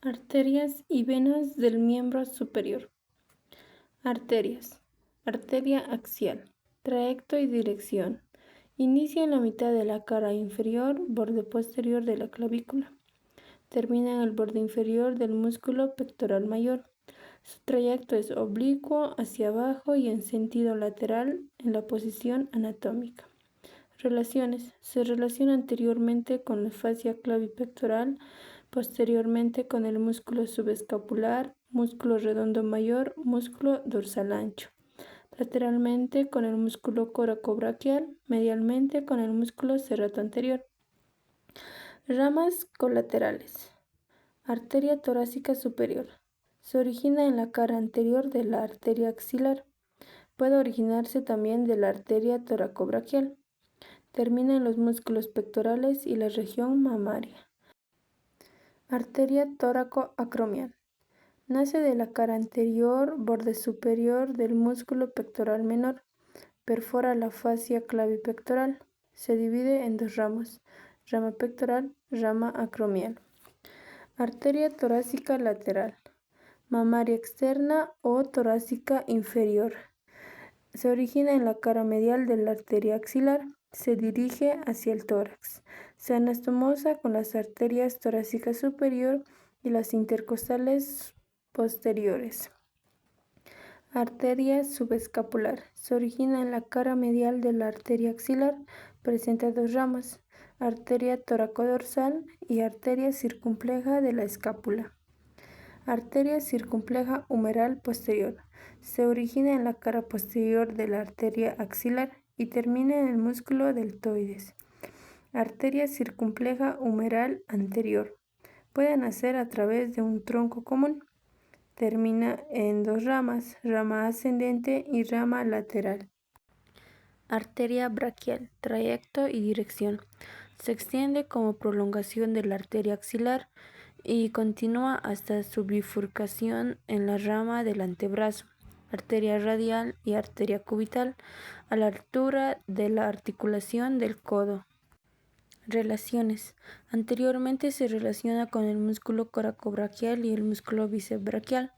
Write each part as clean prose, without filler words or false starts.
Arterias y venas del miembro superior. Arterias. Arteria axial. Trayecto y dirección. Inicia en la mitad de la cara inferior, borde posterior de la clavícula. Termina en el borde inferior del músculo pectoral mayor. Su trayecto es oblicuo hacia abajo y en sentido lateral en la posición anatómica. Relaciones. Se relaciona anteriormente con la fascia clavipectoral, posteriormente con el músculo subescapular, músculo redondo mayor, músculo dorsal ancho. Lateralmente con el músculo coracobraquial, medialmente con el músculo serrato anterior. Ramas colaterales. Arteria torácica superior. Se origina en la cara anterior de la arteria axilar. Puede originarse también de la arteria toracobraquial. Termina en los músculos pectorales y la región mamaria. Arteria tóraco-acromial. Nace de la cara anterior, borde superior del músculo pectoral menor. Perfora la fascia clavipectoral. Se divide en dos ramas, rama pectoral, rama acromial. Arteria torácica lateral. Mamaria externa o torácica inferior. Se origina en la cara medial de la arteria axilar. Se dirige hacia el tórax. Se anastomosa con las arterias torácica superior y las intercostales posteriores. Arteria subescapular. Se origina en la cara medial de la arteria axilar. Presenta dos ramas, arteria toracodorsal y arteria circunfleja de la escápula. Arteria circunfleja humeral posterior. Se origina en la cara posterior de la arteria axilar y termina en el músculo deltoides. Arteria circunfleja humeral anterior. Puede nacer a través de un tronco común. Termina en dos ramas, rama ascendente y rama lateral. Arteria braquial, trayecto y dirección. Se extiende como prolongación de la arteria axilar y continúa hasta su bifurcación en la rama del antebrazo. Arteria radial y arteria cubital a la altura de la articulación del codo. Relaciones. Anteriormente se relaciona con el músculo coracobraquial y el músculo bíceps braquial.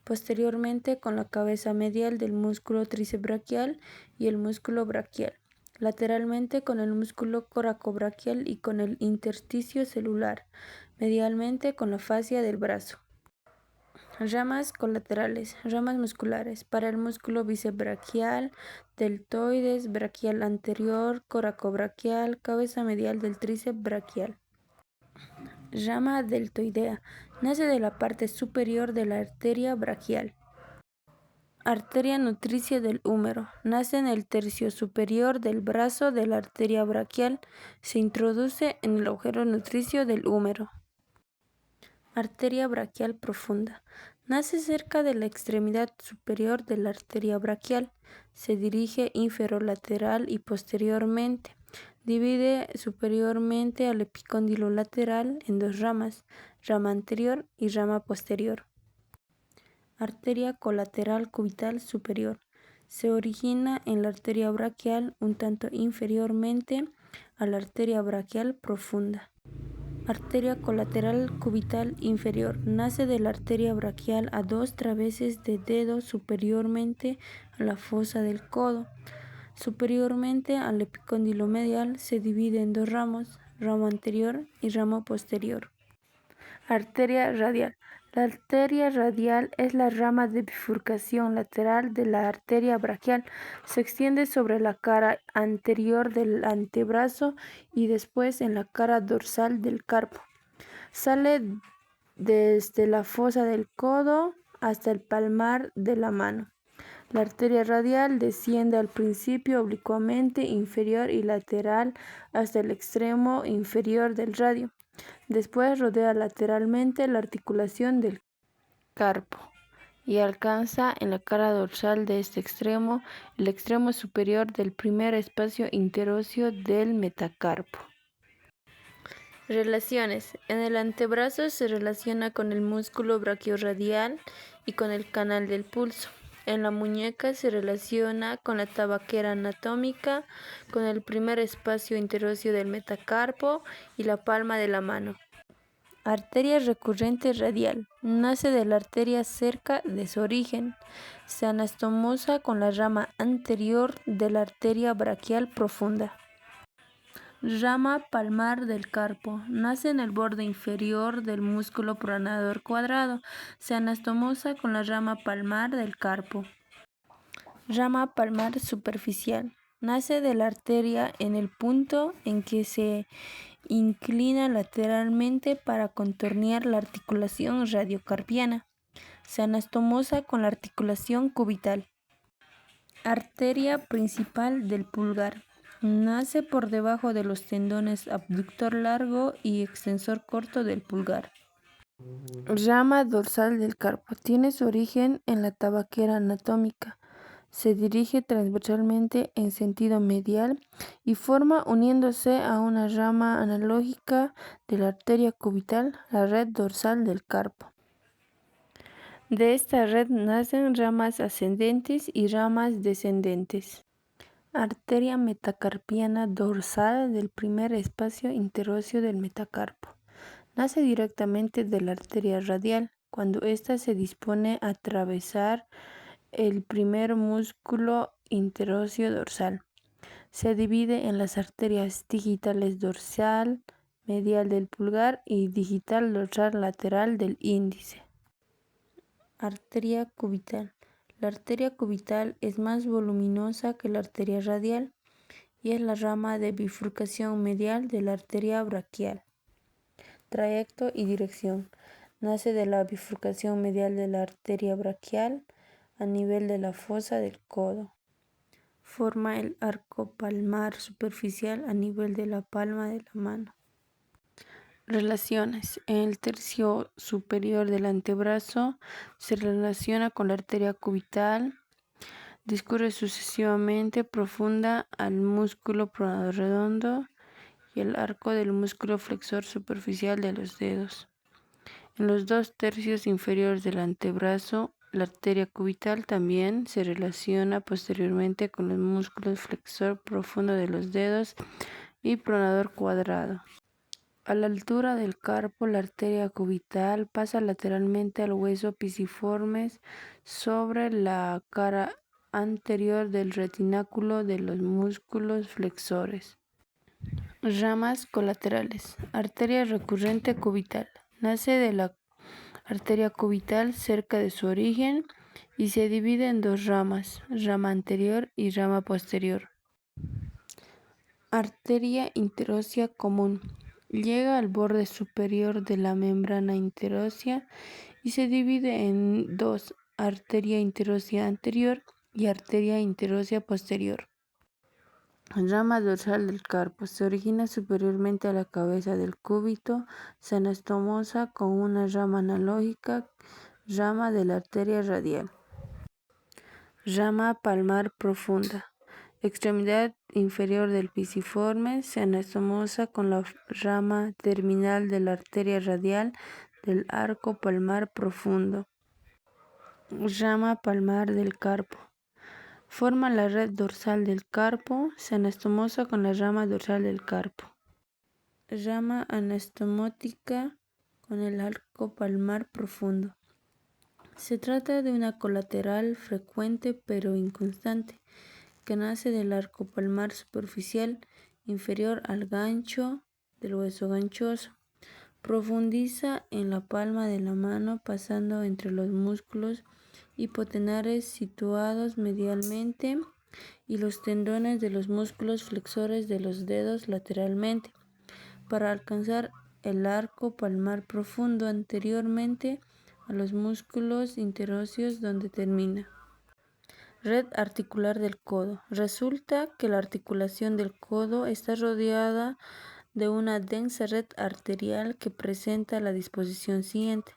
Posteriormente con la cabeza medial del músculo tríceps braquial y el músculo braquial. Lateralmente con el músculo coracobraquial y con el intersticio celular. Medialmente con la fascia del brazo. Ramas colaterales, ramas musculares. Para el músculo bíceps braquial, deltoides, braquial anterior, coracobraquial, cabeza medial del tríceps braquial. Rama deltoidea. Nace de la parte superior de la arteria braquial. Arteria nutricia del húmero. Nace en el tercio superior del brazo de la arteria braquial. Se introduce en el agujero nutricio del húmero. Arteria braquial profunda. Nace cerca de la extremidad superior de la arteria braquial. Se dirige inferolateral y posteriormente. Divide superiormente al epicóndilo lateral en dos ramas, rama anterior y rama posterior. Arteria colateral cubital superior. Se origina en la arteria braquial un tanto inferiormente a la arteria braquial profunda. Arteria colateral cubital inferior. Nace de la arteria braquial a dos traveses de dedo superiormente a la fosa del codo. Superiormente al epicóndilo medial se divide en dos ramos, ramo anterior y ramo posterior. Arteria radial. La arteria radial es la rama de bifurcación lateral de la arteria braquial. Se extiende sobre la cara anterior del antebrazo y después en la cara dorsal del carpo. Sale desde la fosa del codo hasta el palmar de la mano. La arteria radial desciende al principio oblicuamente inferior y lateral hasta el extremo inferior del radio. Después rodea lateralmente la articulación del carpo y alcanza en la cara dorsal de este extremo el extremo superior del primer espacio interóseo del metacarpo. Relaciones. En el antebrazo se relaciona con el músculo braquiorradial y con el canal del pulso. En la muñeca se relaciona con la tabaquera anatómica, con el primer espacio interóseo del metacarpo y la palma de la mano. Arteria recurrente radial. Nace de la arteria cerca de su origen. Se anastomosa con la rama anterior de la arteria braquial profunda. Rama palmar del carpo. Nace en el borde inferior del músculo pronador cuadrado. Se anastomosa con la rama palmar del carpo. Rama palmar superficial. Nace de la arteria en el punto en que se inclina lateralmente para contornear la articulación radiocarpiana. Se anastomosa con la articulación cubital. Arteria principal del pulgar. Nace por debajo de los tendones abductor largo y extensor corto del pulgar. Rama dorsal del carpo. Tiene su origen en la tabaquera anatómica. Se dirige transversalmente en sentido medial y forma, uniéndose a una rama analógica de la arteria cubital, la red dorsal del carpo. De esta red nacen ramas ascendentes y ramas descendentes. Arteria metacarpiana dorsal del primer espacio interóseo del metacarpo. Nace directamente de la arteria radial, cuando ésta se dispone a atravesar el primer músculo interóseo dorsal. Se divide en las arterias digitales dorsal medial del pulgar y digital dorsal lateral del índice. Arteria cubital. La arteria cubital es más voluminosa que la arteria radial y es la rama de bifurcación medial de la arteria braquial. Trayecto y dirección. Nace de la bifurcación medial de la arteria braquial a nivel de la fosa del codo. Forma el arco palmar superficial a nivel de la palma de la mano. Relaciones. En el tercio superior del antebrazo se relaciona con la arteria cubital. Discurre sucesivamente profunda al músculo pronador redondo y el arco del músculo flexor superficial de los dedos. En los 2/3 inferiores del antebrazo, la arteria cubital también se relaciona posteriormente con los músculos flexor profundo de los dedos y pronador cuadrado. A la altura del carpo, la arteria cubital pasa lateralmente al hueso pisiformes sobre la cara anterior del retináculo de los músculos flexores. Ramas colaterales. Arteria recurrente cubital. Nace de la arteria cubital cerca de su origen y se divide en dos ramas, rama anterior y rama posterior. Arteria interósea común. Llega al borde superior de la membrana interósea y se divide en dos, arteria interósea anterior y arteria interósea posterior. Rama dorsal del carpo. Se origina superiormente a la cabeza del cúbito, se anastomosa con una rama analógica, rama de la arteria radial. Rama palmar profunda. Extremidad inferior del pisiforme, se anastomosa con la rama terminal de la arteria radial del arco palmar profundo. Rama palmar del carpo. Forma la red dorsal del carpo, se anastomosa con la rama dorsal del carpo. Rama anastomótica con el arco palmar profundo. Se trata de una colateral frecuente pero inconstante, que nace del arco palmar superficial inferior al gancho del hueso ganchoso. Profundiza en la palma de la mano pasando entre los músculos hipotenares situados medialmente y los tendones de los músculos flexores de los dedos lateralmente, para alcanzar el arco palmar profundo anteriormente a los músculos interóseos donde termina. Red articular del codo. Resulta que la articulación del codo está rodeada de una densa red arterial que presenta la disposición siguiente.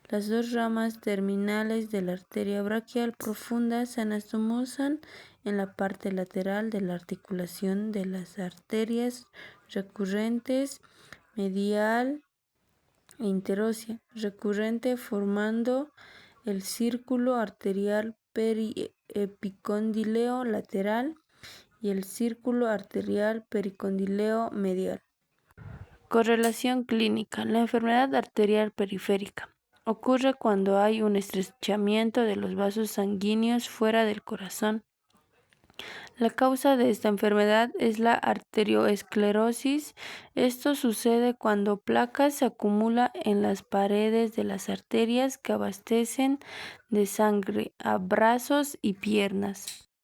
Las dos ramas terminales de la arteria braquial profunda se anastomosan en la parte lateral de la articulación de las arterias recurrentes medial e interósea, recurrente formando el círculo arterial periepicondileo lateral y el círculo arterial pericondileo medial. Correlación clínica. La enfermedad arterial periférica ocurre cuando hay un estrechamiento de los vasos sanguíneos fuera del corazón. La causa de esta enfermedad es la arteriosclerosis. Esto sucede cuando placa se acumula en las paredes de las arterias que abastecen de sangre a brazos y piernas.